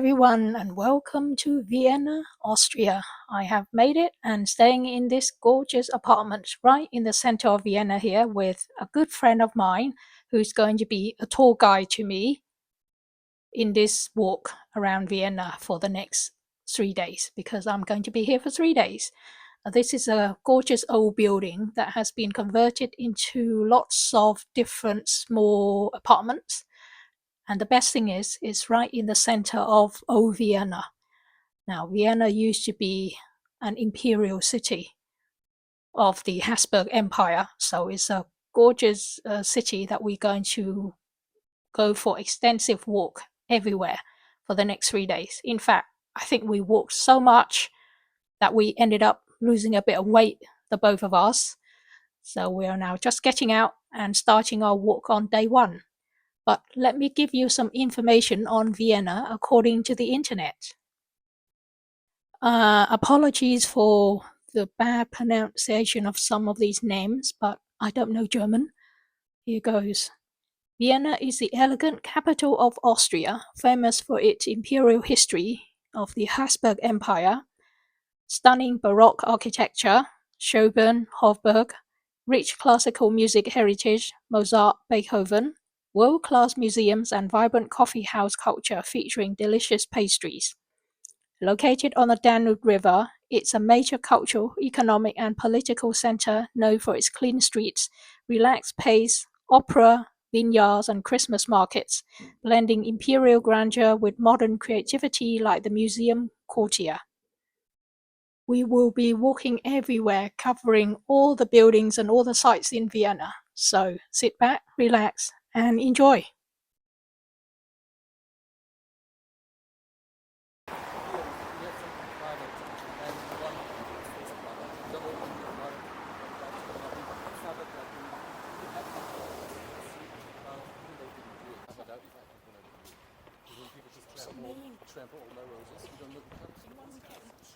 everyone, and welcome to Vienna, Austria. I have made it and staying in this gorgeous apartment right in the center of Vienna here with a good friend of mine who's going to be a tour guide to me in this walk around Vienna for the next 3 days because I'm going to be here for 3 days. This is a gorgeous old building that has been converted into lots of different small apartments. And the best thing is, it's right in the center of old Vienna. Now, Vienna used to be an imperial city of the Hasburg Empire. So it's a gorgeous city that we're going to go for extensive walk everywhere for the next 3 days. In fact, I think we walked so much that we ended up losing a bit of weight, the both of us. So we are now just getting out and starting our walk on day one. But let me give you some information on Vienna according to the internet. Apologies for the bad pronunciation of some of these names, but I don't know German. Here goes. Vienna is the elegant capital of Austria, famous for its imperial history of the Habsburg Empire, stunning Baroque architecture, Schönbrunn, Hofburg, rich classical music heritage, Mozart, Beethoven, world-class museums and vibrant coffee house culture featuring delicious pastries. Located on the Danube River, it's a major cultural, economic and political center known for its clean streets, relaxed pace, opera, vineyards and Christmas markets, blending imperial grandeur with modern creativity like the museum courtier. We will be walking everywhere, covering all the buildings and all the sites in Vienna. So sit back, relax, and enjoy. Trample all my roses. You don't look at them.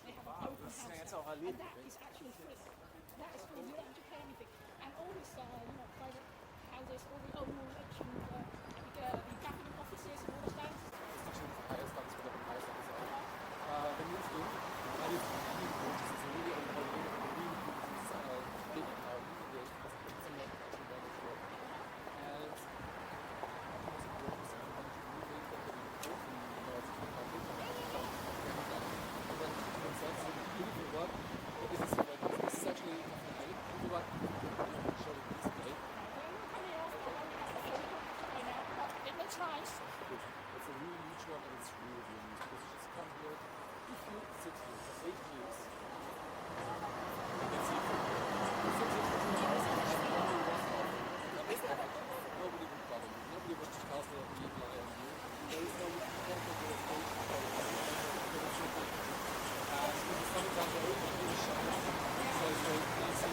They have an open house, and that is actually free. That is free. You don't have to pay anything. And all these, private houses, all the overreaching, the government offices and all the stuff. The new thing, and it's really gorgeous. It's a really old building, really beautiful, big garden. There's some more action down the floor. And it's a really huge one and it's really nice because you just come here, if you sit here for 8 years, you can see you sit here for 2 hours and have only one hour. Nobody would bother you. Nobody would just cast their evil eye on you. There is no sometimes they're really shy. So it's very easy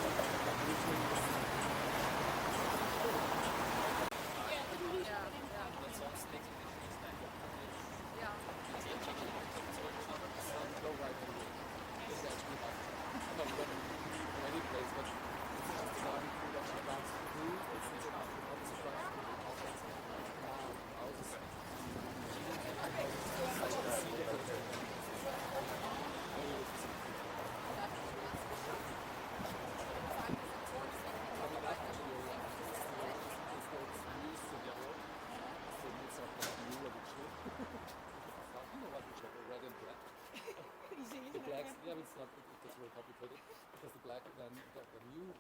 it's not it's very complicated because the black then the new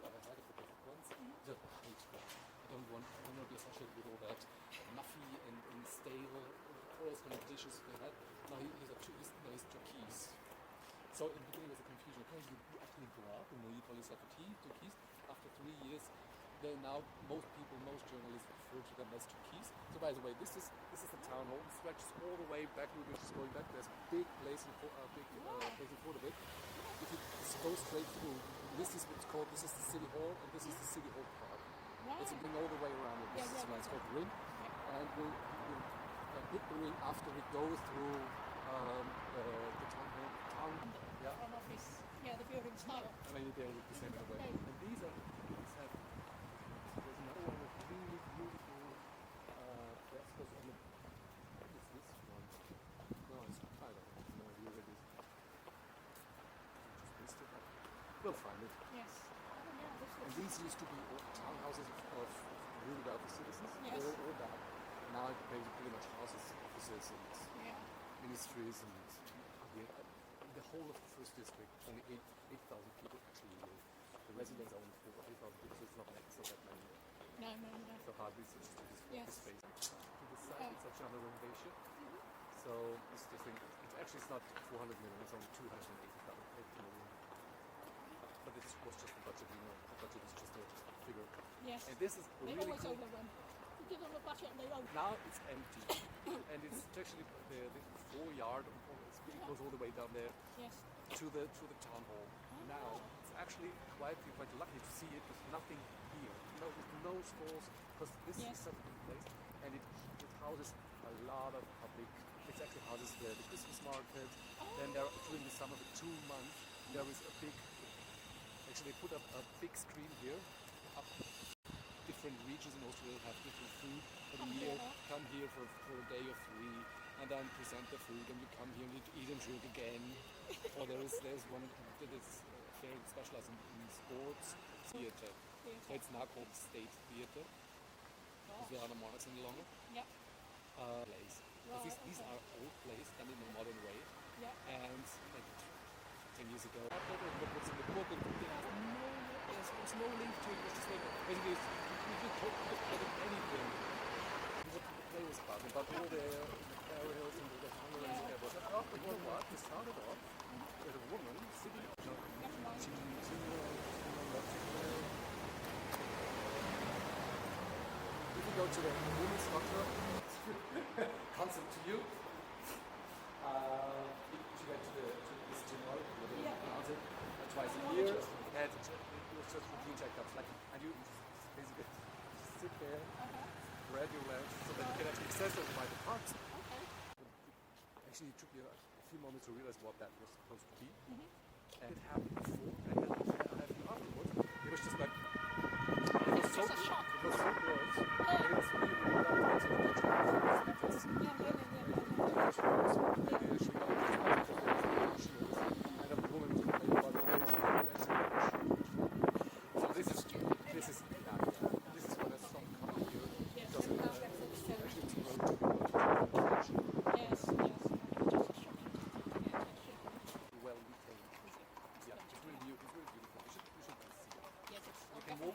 head of the different ones just hate black. I don't want to be associated with all that muffy and stale all kind of dishes they had. Now he's turquoise. So in the beginning there was a confusion. Okay, you actually go up and you call yourself a turquoise. After 3 years, they now most journalists refer to them as turquoise. So by the way, this is the town hall. It stretches all the way back. We're just going back. There's a big place in front of it. If you just go straight through, this is what's called. This is the city hall, and this is the city hall park. It's a ring all the way around it. This is it's called the ring, and we'll hit the ring after we go through the town hall. Front office, the building style. I mean, they look the same in a way. And these have. There's another one with really beautiful frescoes on it. What is this one? we'll find it. Yes. Oh, yeah, this And looks these used to be townhouses of really wealthy citizens, Yes. or that. Now it pretty much houses, offices, and yeah. ministries, and the whole of the first district, only 8,000 people actually live. The residents are only 4,000 or 8,000 people, so it's not that many. No. So hardly it's just this Yes. space. To the side, it's actually under renovation. So it's just it's actually it's not 400 million, it's only 280 million. But it was just the budget, the budget is just a figure. Yes. And this is They really always cool. overrun. You give them a budget and they don't. Now it's empty, and it's actually the foreyard. It goes all the way down there Yes. to the town hall. Now it's actually quite lucky to see it. There's nothing here, no stalls, because this is such a big place, and it houses a lot of public. It actually houses the Christmas market. Then there during the summer, the 2 months, there is a big. Actually, they put up a big screen here. Up different regions in Austria have different food for the year. Come here for a day or 3, and then present the food, and you come here and you eat and drink again. Or there's one that is very specialized in sports theater. So it's now called State Theater. Because there are no monarchs any longer. Yeah. Place. Because these are old plays done in a modern way. Yeah. And 10 years ago, what's in the book, and there's no link to it. It's just like, basically, you could talk about anything. What the play was about all the burials and the hunger and whatever. But you know what? It started off with a woman sitting if you go to the women's doctor, consult to you. To get to this general, twice a year, and it was just routine checkups. And you basically just sit there, spread your legs, so that you can actually access all the vital parts. Actually, it took me a few moments to realize what that was supposed to be. And it happened before, and then afterwards, it was just like, it was so gross, and it was really,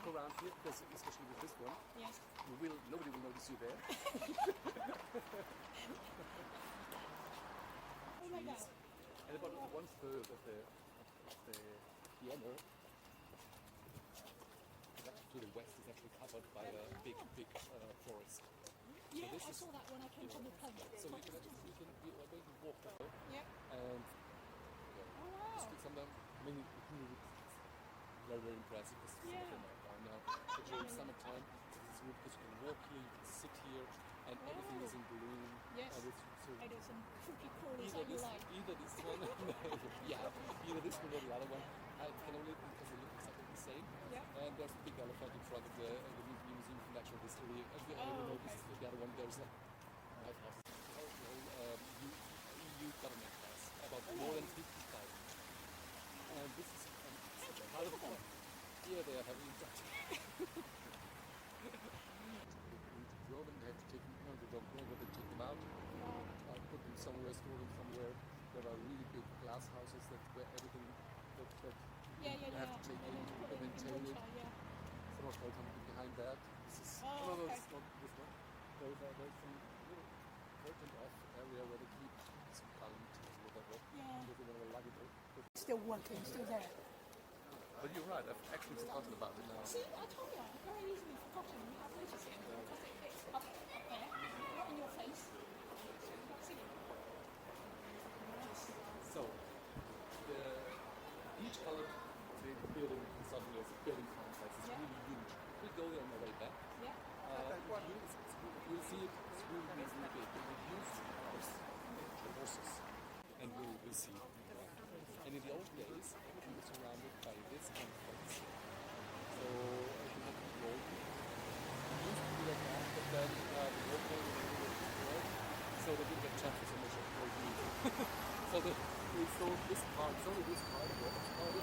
around here, because especially with this one, nobody will notice you there. Oh my God. And about 1/3 of the Vienna to the west is actually covered by a big forest. Yeah, I saw that when I came from the plane. So you can walk there. Yeah. And speak some of them. I mean, very impressive because some of them are now. But during summertime, it's good because you can walk here, you can sit here, and everything is in bloom. Yes. And it's I do some cookie crawlies that you like. Either this one, either this one or the other one. I can only because they look exactly the same. Yeah. And there's a big elephant in front of the Museum of Natural History. And the other one, there's a White House. EU government has about more than 50,000. And this is part of the point. Yeah, they are having that. Drill them, they have to take them, they don't know where they take them out. Put them somewhere, store them somewhere. There are really big glass houses where everything that you have to take in and maintain it. Some of them behind that. This is it's not this one. There's some little curtained off area where they keep some plant or whatever. Still working, still there. But you're right, I've actually forgotten about it now. See, I told you, I've very easily forgotten. You have noticed it. It's up there, not in your face. See? So, the beach-colored building in Southern is a building complex. It's really huge. We'll go there on the way back. You'll see it's really big. It used to house the horses. And we'll see. And in the old days, everything was surrounded by this kind of fence. So everything had to be golden. It used to be like that, but then the local was destroyed. So they didn't get a chance for so much of gold. So they sold this part, it's only this part, this part is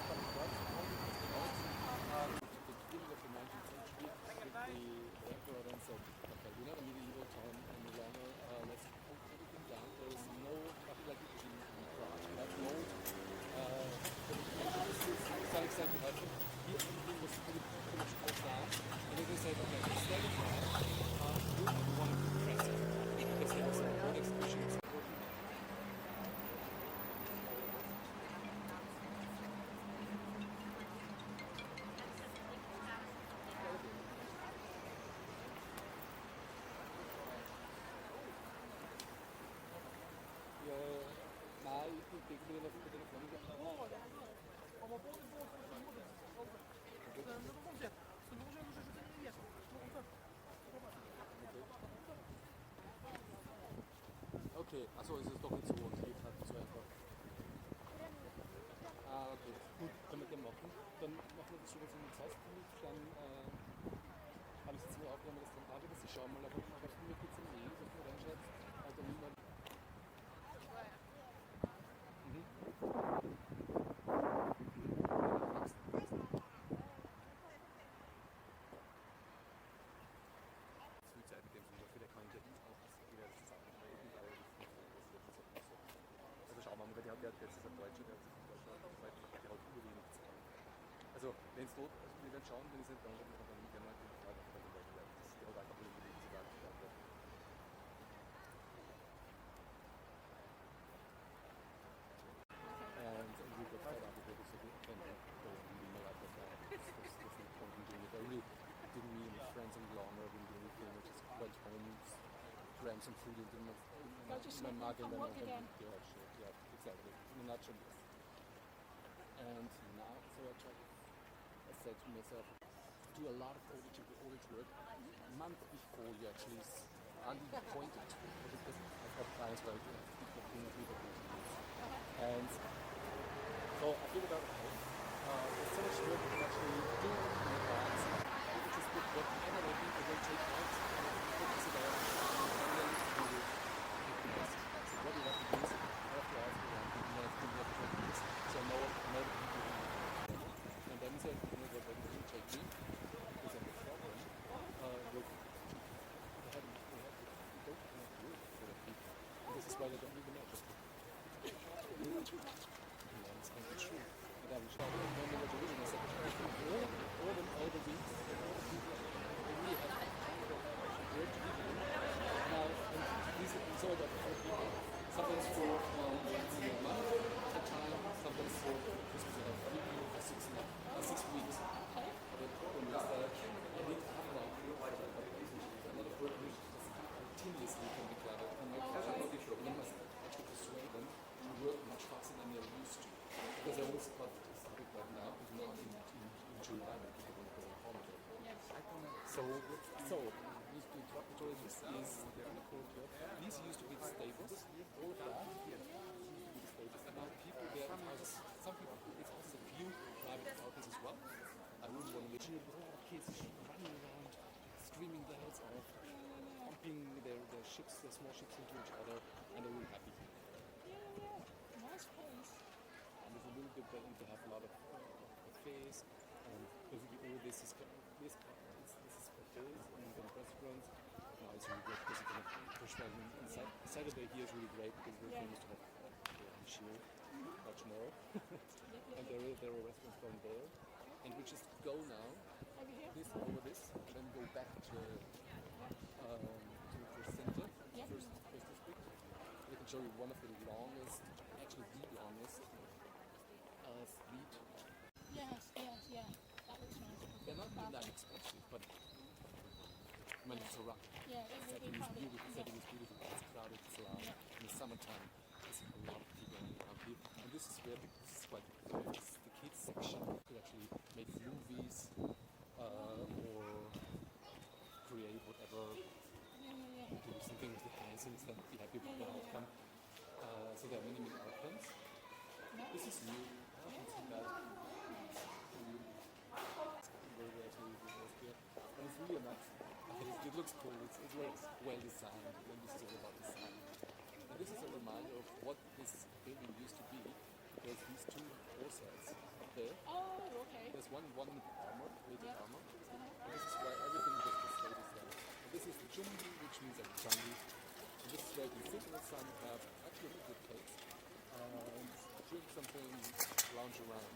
Okay, achso, es ist doch nicht so, okay, hat so einfach. Ah, okay, gut, können wir gerne machen. Dann machen wir das so, was in den Zeit kommt, dann habe ich jetzt mal aufgenommen, dass dann habe ich das, ich schaue mal, aber schreibst du mir kurz eine Mail, was du reinschreibst, also niemand. Frühzeitig den Flieger für der kann ich auch wieder zusammentreten, weil das nicht so. Also schauen wir mal, der hat jetzt ist ein Deutscher, der hat sich in Deutschland der hat überwiegend Zeit. Also wenn es dort, also wir werden schauen, wenn es nicht dann wird man dann gerne mal die Frage von der Leute bleibt. Das der hat einfach überlegt, sie sagen, and we got fed up with it, so we came back to the like this different point in doing it. I really didn't meet any friends any longer, I really didn't anything, I just went home, crammed some food into my mug and then I went to the shit. Yeah, exactly. In a nutshell, yes. And now, so I said to myself, do a lot of audit work a month before you actually are appointed, because I've got clients where I do and so I figured out, okay, there's so much work you can actually do in advance. You can just put whatever they think it will take out, focus it out, and then you will make the best. So what do you have to do is I have to ask around people that have been there for 20 years, so I know the people who and then so what they will take me, because I'm the problem with they don't have work for the people. And this is why they don't even know. It's kind of true. And I was talking to one of the original secretaries. All the weeks, they really have work to do. Now, and these are the people. Sometimes for a month at a time, sometimes for Christmas you have 3 people for 6 weeks. But the problem is that I need to have a lot of work which continuously can be gathered. And my problem is actually persuade them to work much faster than they're used to. Because I always got started right now, because not in July, but people want to go on holiday. So this is these used to be the stables, all of that here used to be the stables. And now people there have houses, some people, it's also a few private houses as well. I wouldn't want to live here with all the kids running around, screaming their heads off, pumping their ships, their small ships into each other, and they're really happy. Nice place. And there's a little bit that you have a lot of cafes, and basically all this is cafes and then restaurants. Now it's really great because you can push them inside. Saturday here is really great because we're famous to have chill much more. And there are restaurants down there. And we just go now, this over this, and then go back to the center, first district. I can show you one of the longest, actually the longest street. Yes. That looks nice. They're not even that expensive, but I mean, it's a rock. Yeah, it will be crowded. Setting is beautiful, it's crowded, it's loud. In the summertime, there's a lot of people around here. And this is where this is quite the kids section could actually make movies or create whatever. Do something with the hands and then be happy with the outcome. So there are many outcomes. This is new. I haven't seen that. And it's really nice. It looks cool. It's well designed. And this is all about design. And this is a reminder of what this building used to be. Because these two foresights up there. Oh, okay. There's one with armor, weighted armor. And this is why everything just stayed the same. And this is the Jumbi, which means like jungle. And this is where you can sit in the sun, have actually a good place, and drink something, lounge around.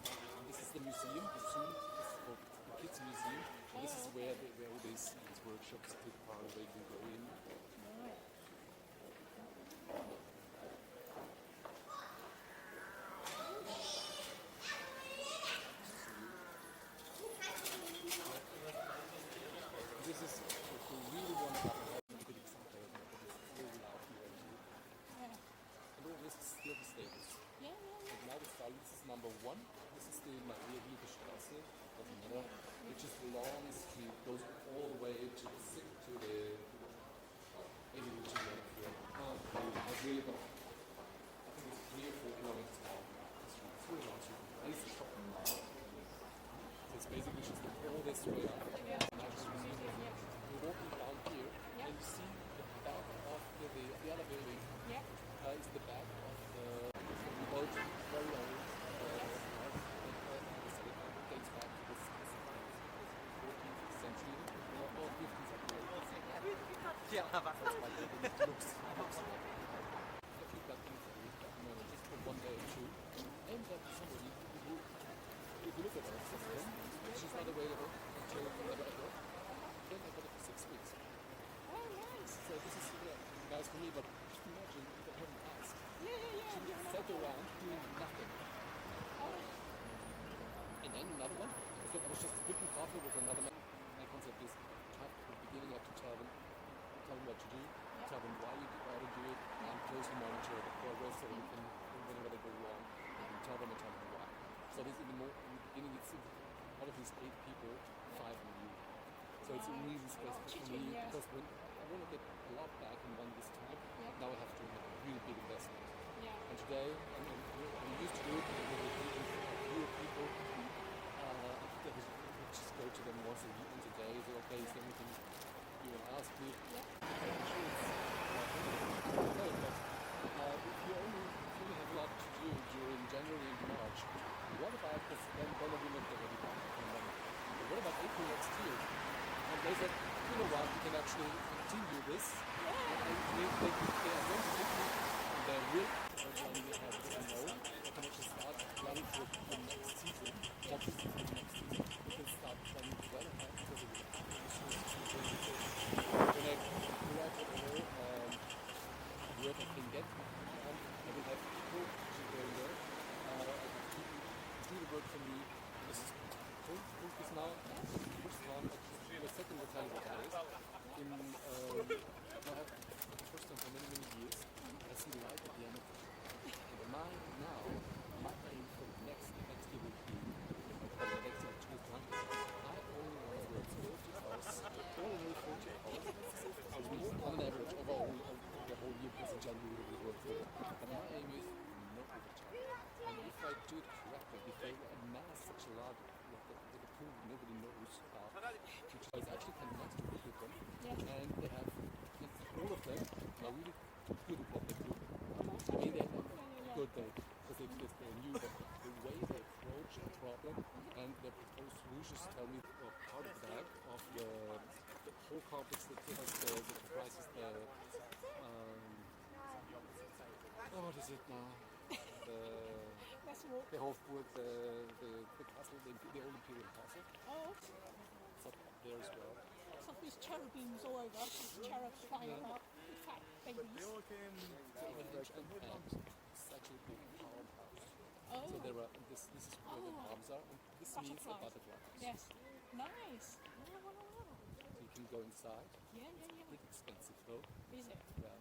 And this is the museum, the zoo, this is called the Kids Museum. And this is where all these workshops take part, where you can go in. This is if you really want to have a good example of it, but it's really loud here actually. Hasburg stables. Yeah, yeah, And now the style, this is number 1. This is the Maria Straße, doesn't matter. Which is the long street, goes all the way to the maybe to the it's really long. I think it's 3 or 4 kilometers long. It's really long street. And it's a shopping mall. So it's basically just all this way up. You're walking down here and you see the back of the other building. Is the back of the old, very old house. It dates back to the 14th century or 15th century. Yeah, that's my It looks actually got things to do just for 1 day or 2. And that somebody who, if you look at our system, she's not available until November. Then I got it for 6 weeks. Oh, nice. So this is nice for me, but just imagine if I hadn't asked. Yeah. She just sat around doing nothing. And then another one, I was just drinking coffee with another man. My concept is, at the beginning I have to tell them what to do, tell them why you do it, and closely monitor the progress so we can, whenever they go wrong, and tell them why. So this in the beginning, it's out of these 8 people, 5 are new. So it's really stressful for me because when I want to get a lot back in 1 year's time, now I have to make a really big investment. And today, we used to do it with fewer people. I would just go to them once a day, say, okay, is there anything you want to ask me? If you only have a lot to do during January and March, what about this? Then I will not get any back from money. But what about April next year? And they said, you know what, we can actually continue this. And they are going to take me, and they will, by the time they have this know, they can actually start planning for the next season, not just for the next season. They can start planning well ahead because of the when I graduate wherever I can get, I will have people to go there. Do the work for me. This is Punkt ist now first one, the second hotel is in the first time for many years. I see the light at the end of it. And my aim for the next year will be the next year 2020. I only want to work 40 hours, only 40 hours. On an average over the whole year because in January we work for it. But my aim is no overtime. And if I do it correctly, if I amass such a lot with a pool nobody knows about, which is actually kind of nice to work with them, and they have, all of them are really good at what they do. I mean, they're good because they knew that the way they approach a problem and their proposed solutions tell me part of the bag of the whole complex that comprises what is it now? The Hasburg, the castle, the old imperial castle. Oh, It's up there as well. so there's cherubims all over. Cherubs flying about, fat babies. It's actually a big farmhouse. So there are this is where the farms are, and this means a butterfly. Yes. Nice. Wow. So you can go inside. Yeah. It's pretty expensive though. Is it? Yeah.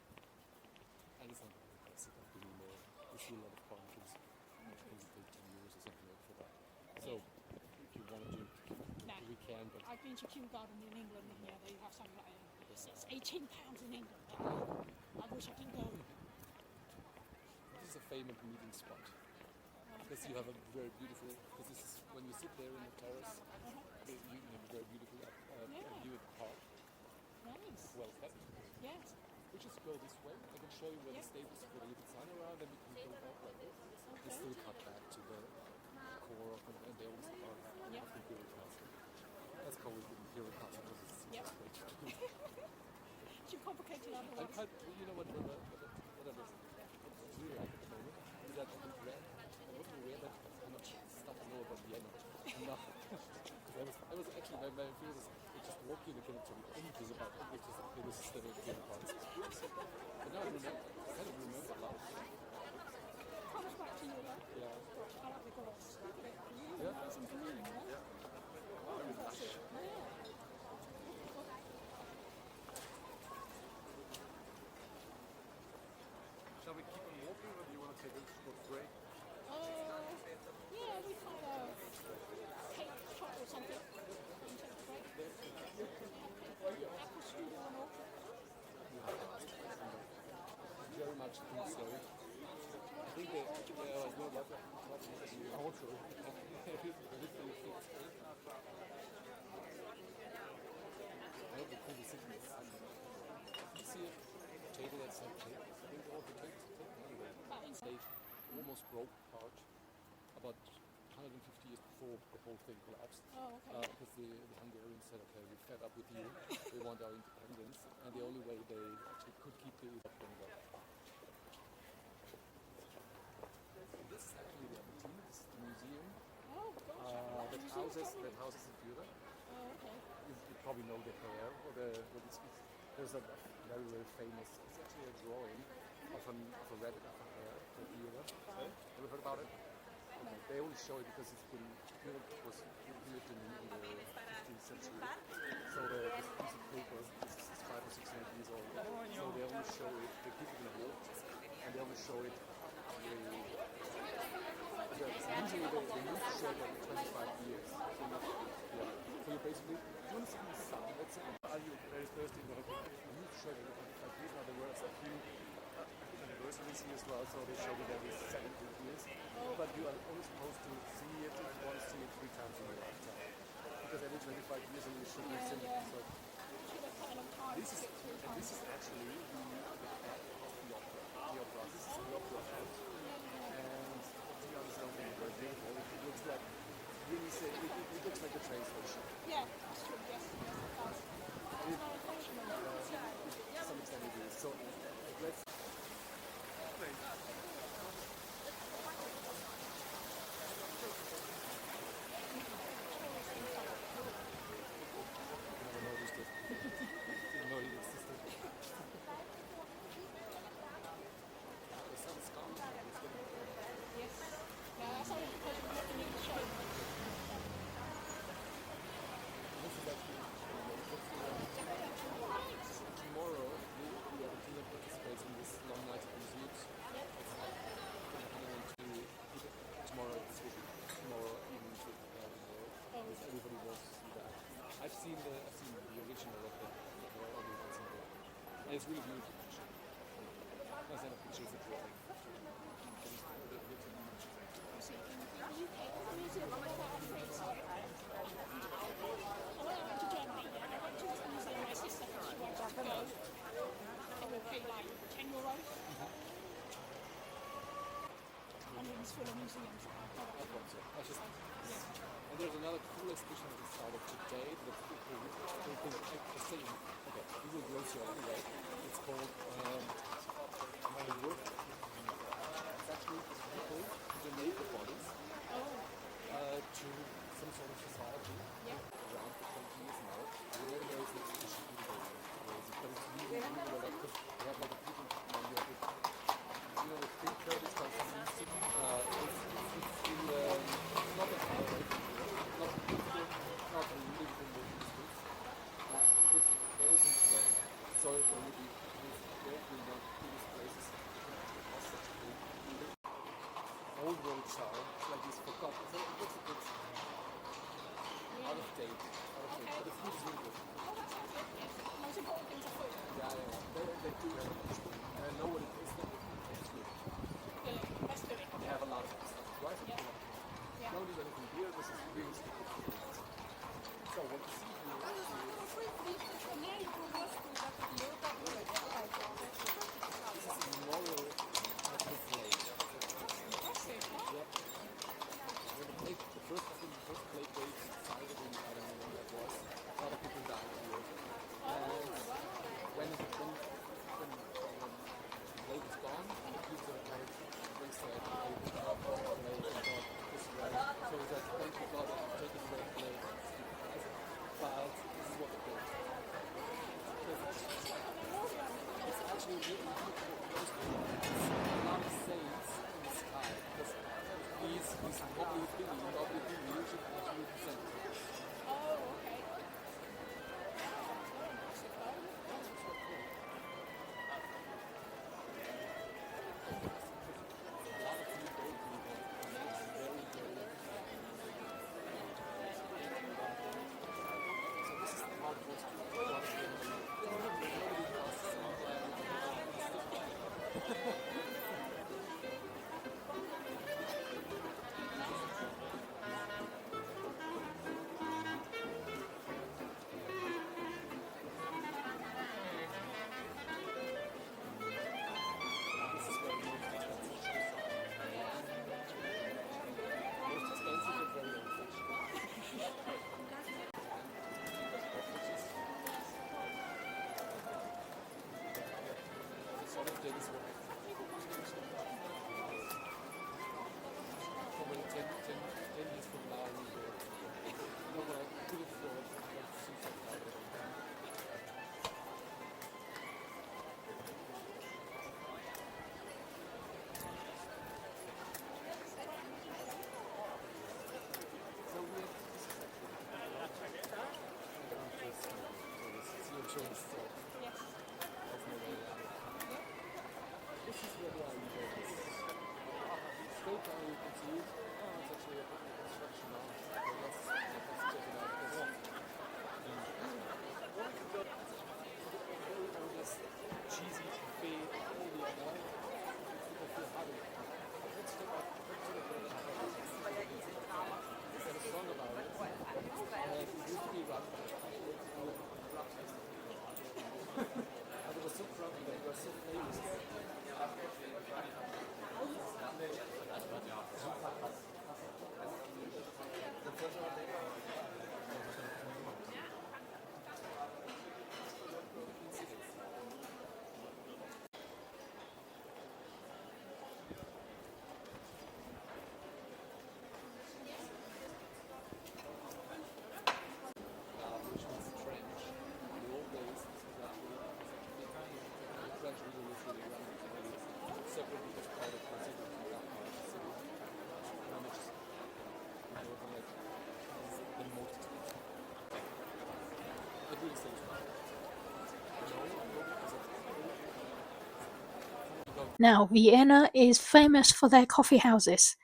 And it's not very impressive anymore. You see a lot of pumpkins. I think it takes 10 years or something for that. So if you want to do it, we can. But I've been to Kew Garden in England, and they have something like it's £18 in England. I wish I can go. this is a famous meeting spot. Because you have a very beautiful, because this is when you sit there in the terrace, you have a very beautiful view of the park. Nice. Well kept. Yes. We just go this way. I can show you where the stables put a little sign around, then we can go up like this. We still cut back to the core of and the old part of the Imperial Castle. Let's call it the Imperial Castle because it's great. Too complicated otherwise. You know what I really like at the moment is that I'm looking aware that how much stuff I know about Vienna. Nothing. I was actually, my fear was just walking the connectory images about it, which is okay, this is the Vienna parts. But now I kind of remember a lot of things. Comes back to you, though. Yeah. I like the gloss. Look at it. Really nice and green, yeah? Shall we keep on walking or do you want to take take a short break? Yeah, we find a cake shop or something. And take a break. They have cake, apple strudel and all. Very much think so. I think they like no what also everything fits. I hope the cool decision is you see a table that's like cake. I think all the cakes anyway. They almost broke apart about 150 years before the whole thing collapsed. Oh, okay. Because the Hungarians said, okay, we're fed up with you, we want our independence, and the only way they actually could keep the This is actually the Argentina, this is the museum Oh, gosh. that houses the Führer. Oh, okay. You probably know the hair, or there's a very, very famous, it's actually a drawing of a rabbit of a hair, the Führer. Ever heard about it? Okay. They only show it because it's been, Führer was lived in the 15th century. So this piece of paper is 500 or 600 years old. So they only show it, they keep it in a vault, and they only show it usually they used to show it every 25 years. So, so you basically, you want to see the sun, let's say, are you very thirsty? You used to show it every 25 years, now there were a few anniversaries here as well, so they showed it every 70 years. But you are only supposed to see it if you want to see it 3 times in your lifetime. Because every 25 years you should be seeing it. So this is actually the back of the opera. This is the opera house. And to be honest, I don't think it's very beautiful. It looks like really say it looks like a train station. Yeah, that's true. Yes, it does. To some extent it is. So let's never noticed it. Didn't know it existed. The sun's gone. It's getting Yes. Yeah, that's only because we're looking in the show. This is actually tomorrow we have a team that participates in this long night at museums. Tomorrow it's tomorrow evening to if everybody wants to see that. I've seen the original of the and it's really beautiful actually. Not a picture, it's a drawing. Museum of when I went to Germany, I went to this museum, my sister said she wanted to go, and we paid like €10. And it was full of museums. And there's another cool exhibition at the start of today that people the same. Okay, we will go to anyway. It's called My Work. It's actually people who donate their bodies to some sort of society around for 20 years now. And there is an exhibition but it's really well because we have like a people with big curves like it's not that far away from here. Not really from the streets. It's very open today. So it will be very not previous places such a big old roads are like this forgotten. So it looks a bit out of date. But the food is really good. Oh, that sounds good, yes. Most important things are food. Yeah. They do have it. And I know what it is. It's good. Good. Let's do it. They have a lot of stuff, right? Yeah. Don't need anything here. This is really stupid. So what you see here is a memorial plate. Yep. The first plate they decided in, I don't know when that was. A lot of people died here. And when the plate is gone, the people they said, hey, we got a plate, we got this way. So it's like, thank you God, take this red plate. But this is what they did. It's actually really a lot of saints in the sky. Because these wobbly thingy usually actually represent. Oh, okay. This is where most expensive shoes are. Most expensive and very old-fashioned. Sort of things where probably 10 years from now we will know what I could have thought about shoes like that. So this is your choice. So Yes. that's my way. This is where the island is. Straight down you can see it. Oh, it's actually a construction now. So let's check it out. Very oldest cheesy cafe in the other. It's the Hasburg. Let's check out there's a song about it. It used to be run by but it was so crowded that it was so famous. Which was French. In the old days, this was actually the French really was really running separate because part of considered to that part of the city. And it's just like the most expensive. It really seems right. Now, Vienna is famous for their coffee houses.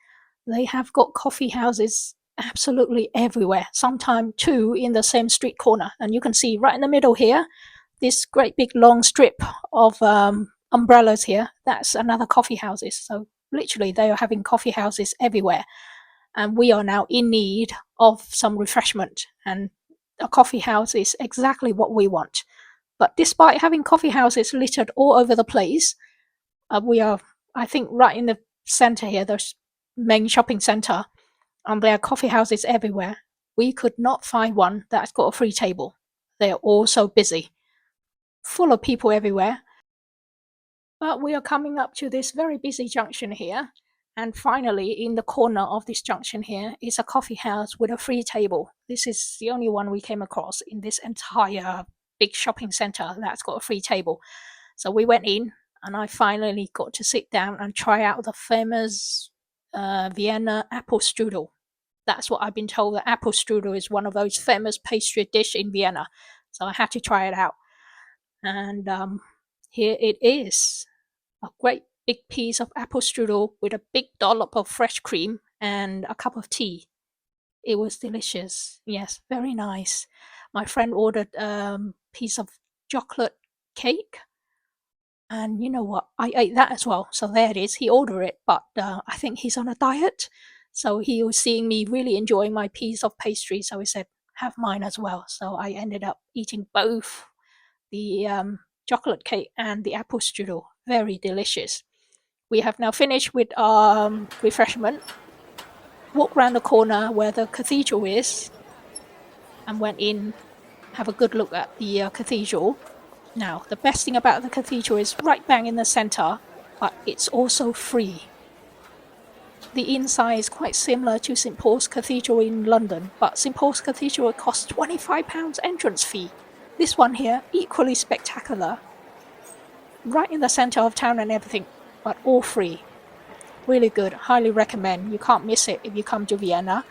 They have got coffee houses absolutely everywhere, sometimes two in the same street corner. And you can see right in the middle here, this great big long strip of umbrellas here. That's another coffee houses. So literally, they are having coffee houses everywhere. And we are now in need of some refreshment. And a coffee house is exactly what we want. But despite having coffee houses littered all over the place, we are, I think, right in the center here, the main shopping center, and there are coffee houses everywhere. We could not find one that's got a free table. They are all so busy, full of people everywhere. But we are coming up to this very busy junction here. And finally, in the corner of this junction here is a coffee house with a free table. This is the only one we came across in this entire big shopping center that's got a free table. So we went in, and I finally got to sit down and try out the famous Vienna apple strudel. That's what I've been told. The apple strudel is one of those famous pastry dish in Vienna. So I had to try it out. And here it is. A great big piece of apple strudel with a big dollop of fresh cream and a cup of tea. It was delicious. Yes, very nice. My friend ordered a piece of chocolate cake. And you know what? I ate that as well. So there it is. He ordered it, but I think he's on a diet. So he was seeing me really enjoying my piece of pastry. So he said, have mine as well. So I ended up eating both the chocolate cake and the apple strudel. Very delicious. We have now finished with our refreshment. Walked around the corner where the cathedral is and went in, have a good look at the cathedral. Now, the best thing about the cathedral is right bang in the center, but it's also free. The inside is quite similar to St. Paul's Cathedral in London, but St. Paul's Cathedral costs £25 entrance fee. This one here, equally spectacular. Right in the center of town and everything, but all free. Really good. Highly recommend. You can't miss it if you come to Vienna.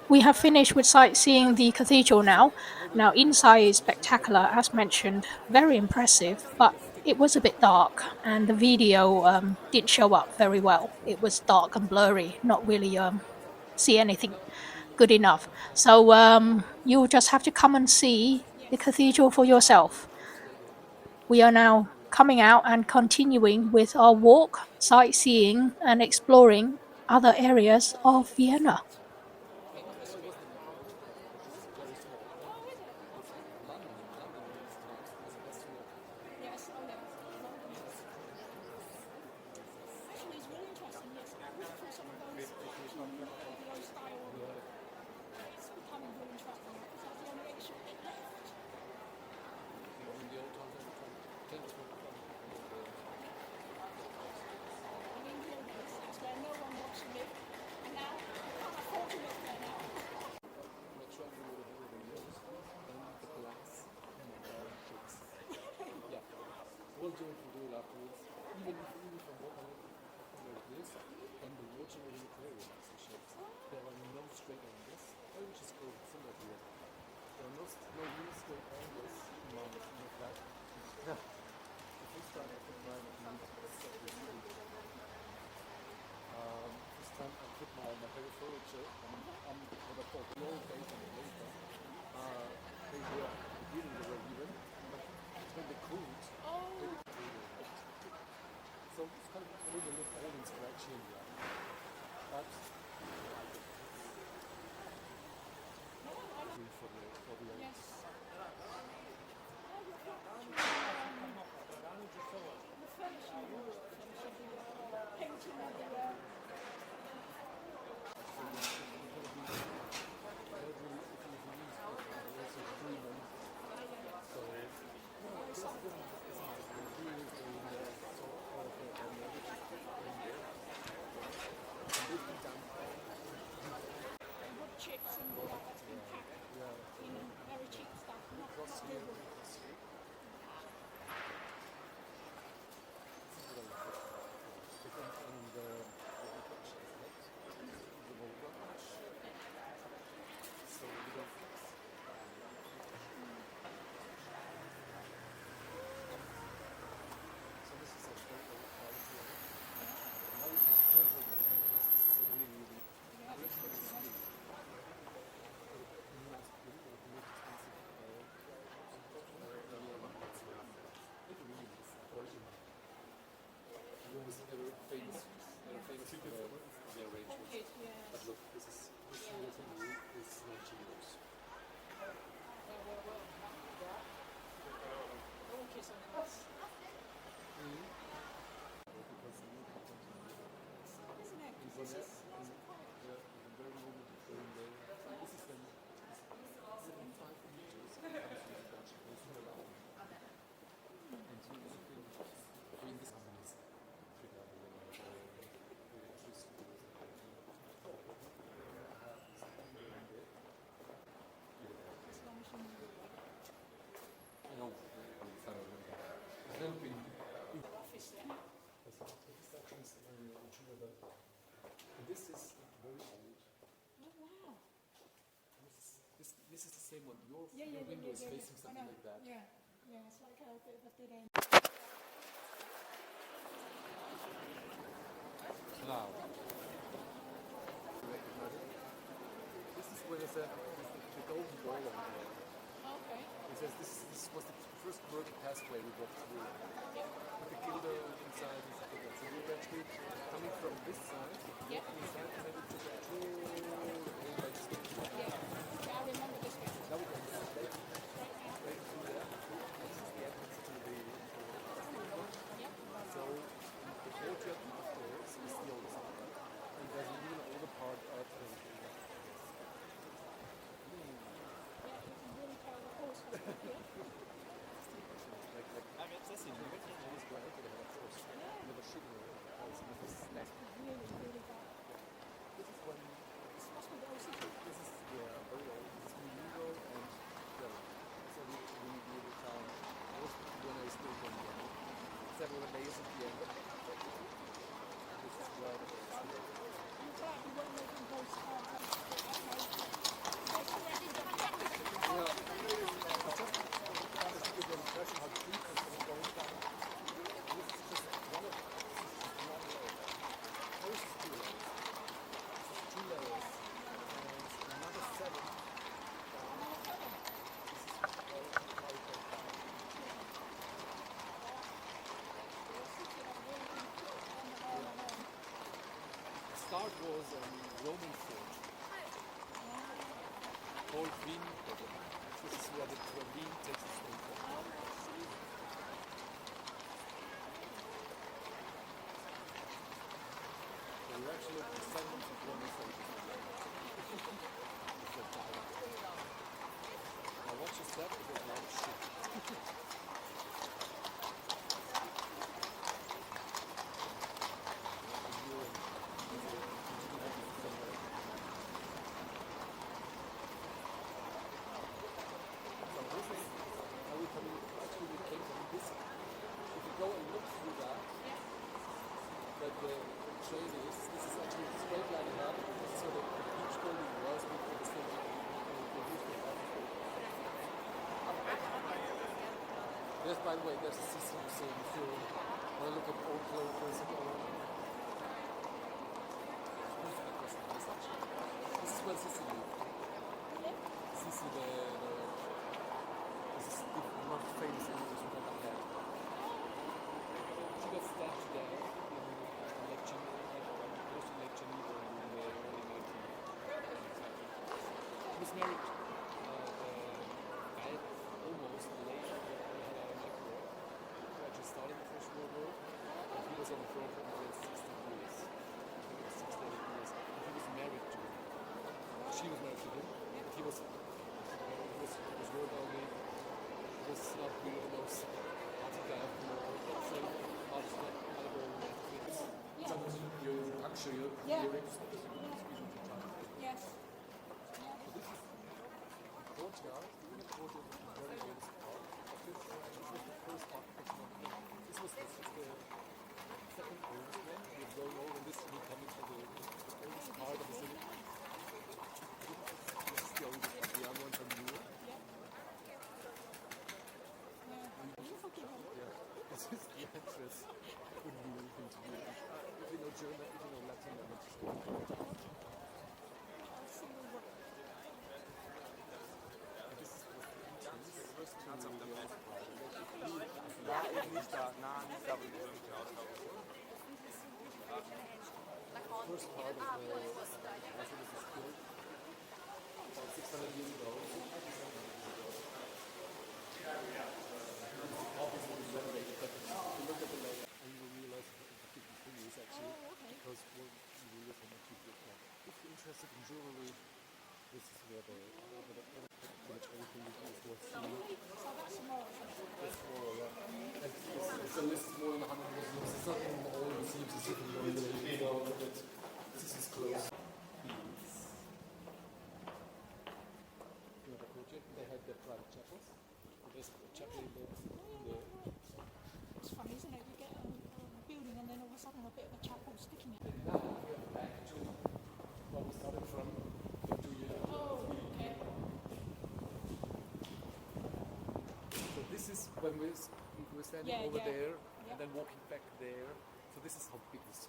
We have finished with sightseeing the cathedral now. Now, inside is spectacular, as mentioned, very impressive, but it was a bit dark, and the video didn't show up very well. It was dark and blurry, not really see anything good enough. So you'll just have to come and see the cathedral for yourself. We are now coming out and continuing with our walk, sightseeing, and exploring other areas of Vienna. Oh, is it? Okay. Yes, oh yeah. London is. Actually, it's really interesting. Yes, look for some of those video style. It's becoming really interesting because that's the only extra bit left. In the old times, every time, 10 to 20 And in the old days, that's where no one wants to live. And now you can't afford to live there now. I travel with a holiday years, and the glass ships. Yeah. We'll do it, afterwards. Even from what I like this, and the water in the aquarium is the ships. There are no straight angles. I would just go similar here. There are no real straight angles in my flat. The first time I put mine at night, this time I put my heavy furniture on what I call low base on the later. They were beginning, they were even, but when they cooled, they became really hot. So it's kind of a little bit old and scratchy in the end. But for the old. Yes. Painting of the wood chips and all that that's been packed in very cheap stuff, not good wood. Famous for the arrangements. But look, this is not yours. This is very old. Oh wow. This is the same one. Your window is facing something like that. Yeah, yeah, it's like a bit of a dead end. Now, this is where there's the golden goal on there. Okay. It says this was the first work passway we walked through. With the gilder inside and stuff like that. So we're actually coming from this side, walking inside, and then we took a tour by the station. Yeah, I remember this one. Now we go straight through there. This is the entrance to the So the courtyard, of course, is the old side. And there's even an older part of the part was a Roman fort called Vienna. This is where Wien takes its name from. So we're actually descendants of Roman soldiers. Now watch your step because it's a lot of shit. Go and look through that. But the train is, this is actually a straight line ahead. This is where the beach building was before the station. Yes, by the way, there's a Sicily museum if you want to look at old clothes and all. This is where Sicily lived. Sicily, this is the most famous English we ever had. She got stabbed to death in Lake Geneva, close to Lake Geneva in the early 19th. She was married almost late. They had a network. They actually started the First World War, but he was on the front for more than 60 years. I think it was 60 years. And he was married to her. She was married to him, but he was work only. He was not really the most party guy of the world. So puncture your lyrics. Yes. So this is the courtyard. Even the courtyard is a very famous part. This was the first architecture of the. This was the second oldest one. We're going over this will come into the oldest part of the city. This is the oldest one. The young ones are newer. This is the entrance. Wouldn't be anything to do. If you know German, if you know Latin, then it's just this was the entrance to the first part. Da ist nicht da, na, nicht da, wo die First part of the this is built about 600 years ago. Obviously it was renovated, but if you look at the layout and you will realize how big the thing is actually, because you will look how much people can. If you're interested in jewelry, this is where pretty much everything is worth seeing. So that's tomorrow. It's more, yeah. And it's a list more than 100 museums. It's not in all museums, it's even more than it. This is close. You know the project, they had their private chapels. There's a chapel in the It's funny, isn't it? You get a building and then all of a sudden a bit of a chapel sticking out. now we are back to where we started from 2 years ago. Oh, okay. So this is when we were standing over there and then walking back there. So this is how big this is.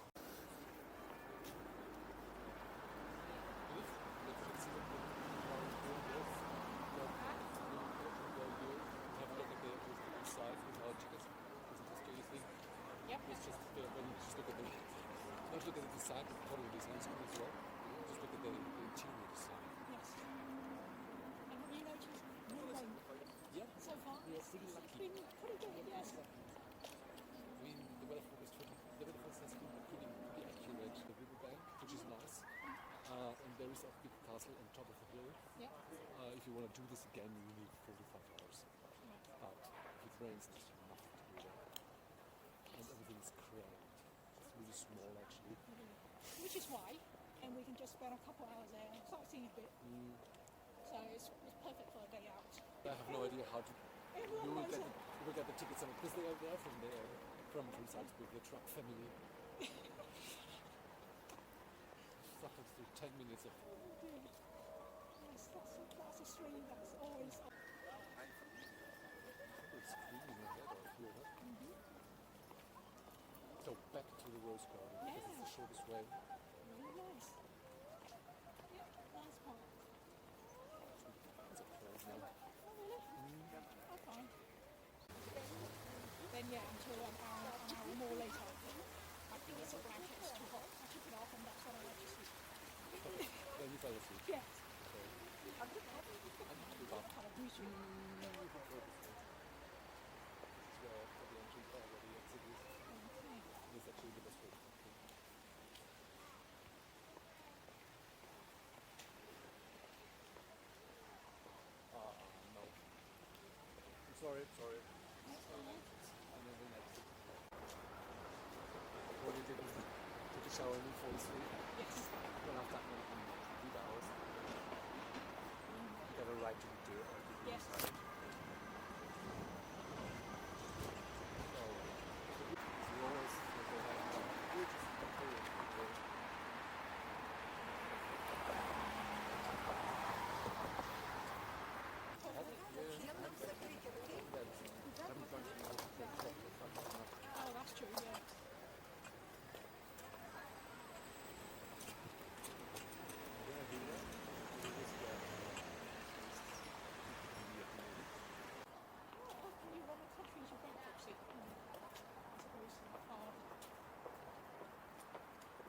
Let's just when you just look at the not look at the design, but probably the design is cool as well. Just look at the interior design. Yes. And have you noticed no rain so far? We are pretty lucky. It's been pretty good, yes. I mean, the weather forecast has been pretty accurate. The riverbank, which is nice, and there is a big castle on top of the hill. Yeah. If you want to do this again, you need 45 hours. But if it rains, there's nothing to do there. And everything is crammed. It's really small actually. Which is why, and we can just spend a couple hours there and sightseeing a bit. So it's perfect for a day out. I have no idea how to. You will get the tickets on it because they are there from there, from Salzburg, the truck family. Suffers through 10 minutes of. Yes, that's a stream that's always. It's screaming ahead of here. So back to the Rose Garden because it's the shortest way. Really nice. Yeah, nice part. It's a close now. Oh, really? Okay. Then, until an hour more later, I think it's a blanket, it's too hot. I took it off and that's when I went to sleep. sorry. That's all right. And then the next. What you did was took a shower and then fall asleep. Yes. Well, I've done it in 3 hours. You got a right to be Yes. tired. So, you always good period. Oh, that's true, yeah. Oh, you run a country as your bankruptcy. I suppose hard.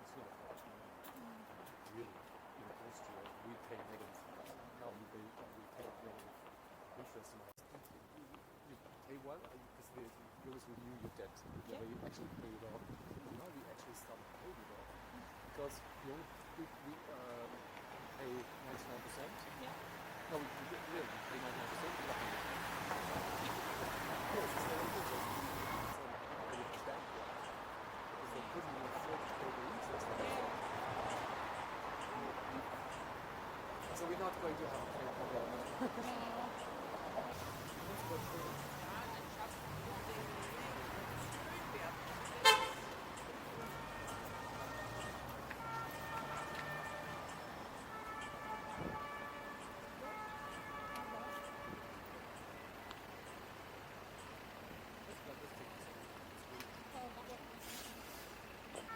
It's not hard, no. Really. In Austria, we pay negative. Now we pay negative interest on our you pay well because they always renew your debt. Yeah. They actually pay it off. Now we actually stop paying it off because we pay 99%. Yeah. No, we really pay 99%. We're not paying it. Yes, it's very good. It's bankrupt because they couldn't afford to pay the interest. So we're not going to have a credit problem.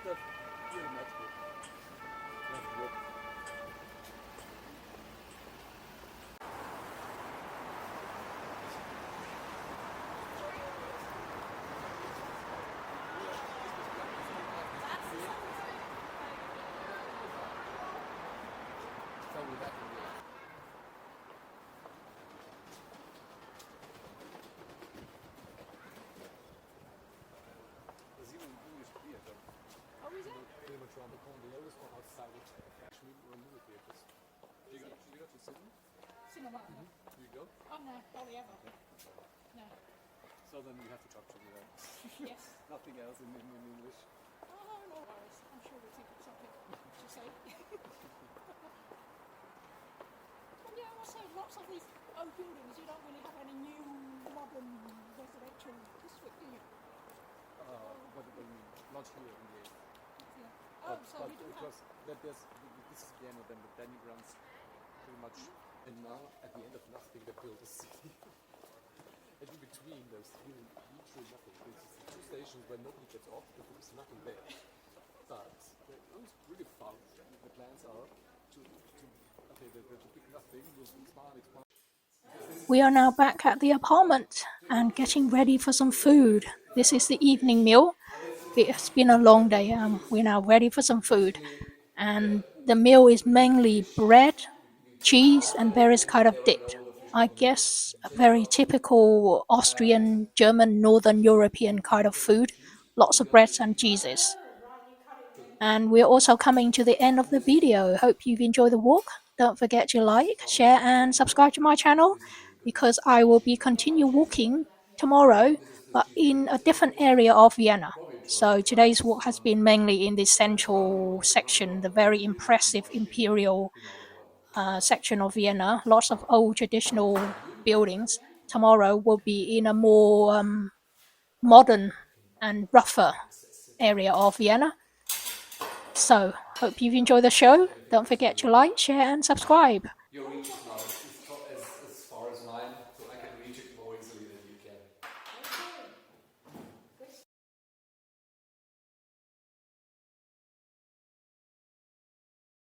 That's really much good. That's good. So we're back in the there's even English beer, though. Oh, is it? Pretty much around the corner. They always go outside it. Actually, we're movie theaters. You got to sit? Cinema. Here you go. Oh, no, hardly ever. No. So then we have to talk to you then. Yes. Nothing else in English. Oh, no worries. I'm sure we'll think of something to say. But yeah, also lots of these old buildings, you don't really have any new modern residential district, do you? What do you mean? Not here in the Yeah. Oh, so we do have... because this is Vienna, then it runs pretty much. And now at the end of nothing, they build a city. And in between, there's really literally nothing. There's just 2 stations where nobody gets off because there's nothing there. But it was really fun. The plans are to big nothing will expand. We are now back at the apartment and getting ready for some food. This is the evening meal. It's been a long day. We're now ready for some food. And the meal is mainly bread, cheese, and various kind of dip. I guess a very typical Austrian, German, Northern European kind of food. Lots of breads and cheeses. And we're also coming to the end of the video. Hope you've enjoyed the walk. Don't forget to like, share, and subscribe to my channel because I will be continue walking tomorrow, but in a different area of Vienna. So today's walk has been mainly in the central section, the very impressive imperial section of Vienna. Lots of old traditional buildings. Tomorrow will be in a more modern and rougher area of Vienna. So, hope you've enjoyed the show. Don't forget to like, share, and subscribe.